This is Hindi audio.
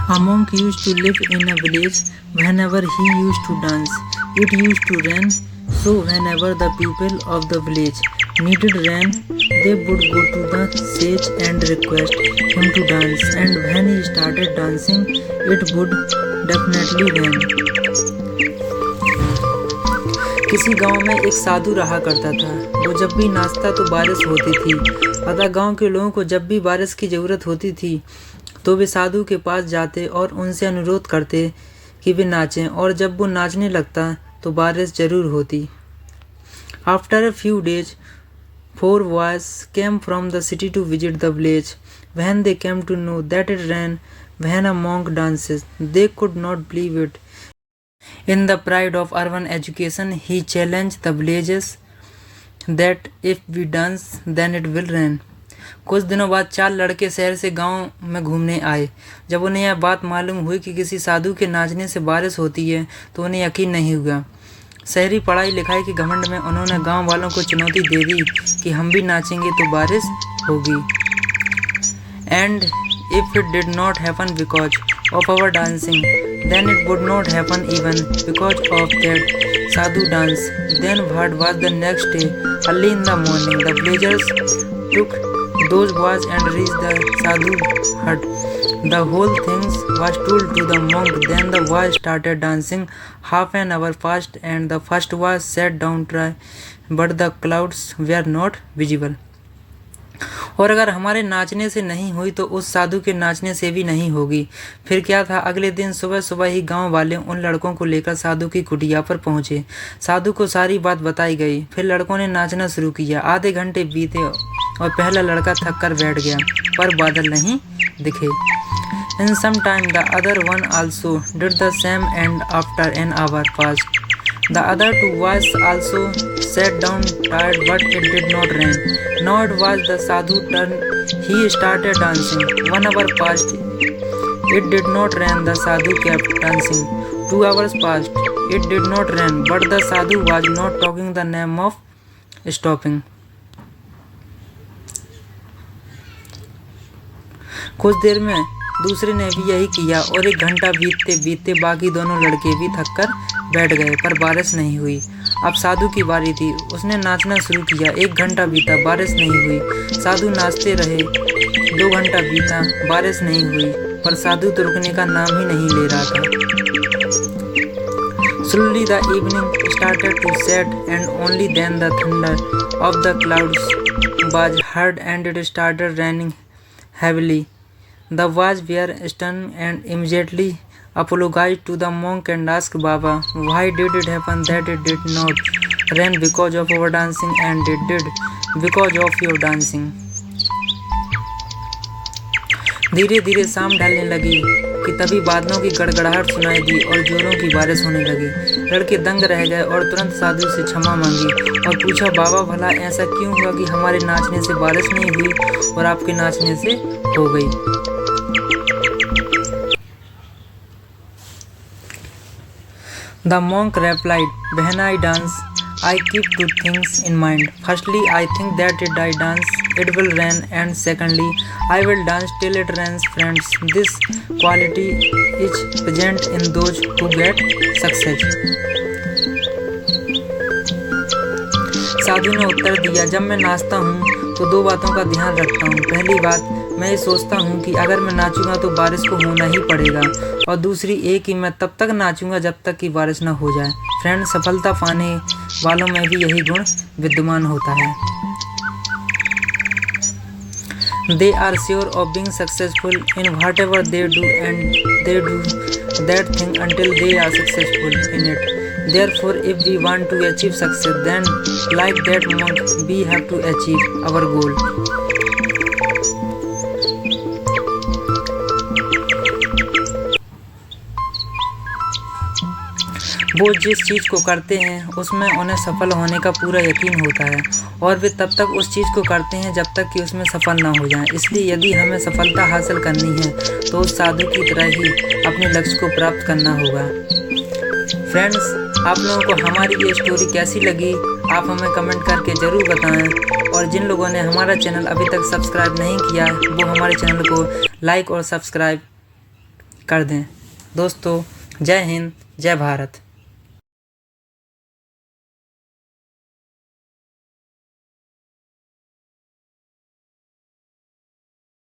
A monk used to live in a village. Whenever he used to dance, it used to rain. So whenever the people of the village needed rain, they would go to the sage and request him to dance. And when he started dancing, it would definitely rain. किसी गांव में एक साधु रहा करता था। वो जब भी नाचता तो बारिश होती थी। अतः गांव के लोगों को जब भी बारिश की ज़रूरत होती थी तो वे साधु के पास जाते और उनसे अनुरोध करते कि वे नाचें, और जब वो नाचने लगता तो बारिश जरूर होती। After a few days, 4 boys came from the city to visit the village. When they came to know that it rained when a monk dances, they could not believe it. In the pride of urban education, he challenged the villagers that if we dance, then it will rain. कुछ दिनों बाद 4 लड़के शहर से गांव में घूमने आए। जब उन्हें यह बात मालूम हुई कि किसी साधु के नाचने से बारिश होती है तो उन्हें यकीन नहीं हुआ। शहरी पढ़ाई लिखाई के घमंड में उन्होंने गांव वालों को चुनौती दे दी कि हम भी नाचेंगे तो बारिश होगी। And if it did not happen because of our dancing, then it would not happen even because of that sadhu dance. Then what was the next day? Early in the morning, the villagers took those boys and reached the sadhu hut. The whole thing was told to the monk. Then the boys started dancing. Half an hour passed and the first boy sat down dry, but the clouds were not visible. और अगर हमारे नाचने से नहीं हुई तो उस साधु के नाचने से भी नहीं होगी। फिर क्या था, अगले दिन सुबह सुबह ही गांव वाले उन लड़कों को लेकर साधु की कुटिया पर पहुंचे। साधु को सारी बात बताई गई। फिर लड़कों ने नाचना शुरू किया। आधे घंटे बीते और पहला लड़का थक कर बैठ गया, पर बादल नहीं दिखे। In some time the other one also did the same, and after an hour passed, the other 2 boys also sat down tired, but it did not rain. Now it was the sadhu turn. He started dancing. 1 hour passed. It did not rain. The sadhu kept dancing. 2 hours passed. It did not rain, but the sadhu was not talking the name of stopping. कुछ देर में दूसरे ने भी यही किया और 1 घंटा बीतते बीतते बाकी दोनों लड़के भी थक कर बैठ गए, पर बारिश नहीं हुई। अब साधु की बारी थी। उसने नाचना शुरू किया। 1 घंटा बीता, बारिश नहीं हुई। साधु नाचते रहे। 2 घंटा बीता, बारिश नहीं हुई, पर साधु तो रुकने का नाम ही नहीं ले रहा था। Slowly the evening started to set, and only then the thunder of the clouds was heard and it started raining heavily. The boys were stunned and immediately apologized to the monk and asked Baba, why did it happen that it did not rain because of our dancing and it did because of your dancing. धीरे धीरे शाम ढलने लगी कि तभी बादलों की गड़गड़ाहट सुनाई दी और जोरों की बारिश होने लगी। लड़के दंग रह गए और तुरंत साधु से क्षमा मांगी और पूछा, बाबा भला ऐसा क्यों हुआ कि हमारे नाचने से बारिश नहीं हुई और आपके नाचने से हो गई। The monk replied, when I dance, I keep 2 things in mind. Firstly, I think that if I dance, it will rain, and secondly, I will dance till it rains. Friends, this quality is present in those who get success. साधु ने उत्तर दिया, जब मैं नाचता हूँ तो 2 बातों का ध्यान रखता हूँ। पहली बात, मैं ये सोचता हूँ कि अगर मैं नाचूंगा तो बारिश को होना ही पड़ेगा, और दूसरी ये कि मैं तब तक नाचूंगा जब तक कि बारिश ना हो जाए। फ्रेंड, सफलता पाने वालों में भी यही गुण विद्यमान होता है। They are sure of being successful in whatever they do, and they do that thing until they are successful in it. Therefore, if we want to achieve success, then like that monk, we have to achieve our goal. वो जिस चीज़ को करते हैं उसमें उन्हें सफल होने का पूरा यकीन होता है, और वे तब तक उस चीज़ को करते हैं जब तक कि उसमें सफल ना हो जाएं। इसलिए यदि हमें सफलता हासिल करनी है तो उस साधु की तरह ही अपने लक्ष्य को प्राप्त करना होगा। फ्रेंड्स, आप लोगों को हमारी ये स्टोरी कैसी लगी आप हमें कमेंट करके ज़रूर बताएं, और जिन लोगों ने हमारा चैनल अभी तक सब्सक्राइब नहीं किया वो हमारे चैनल को लाइक और सब्सक्राइब कर दें। दोस्तों, जय हिंद, जय भारत।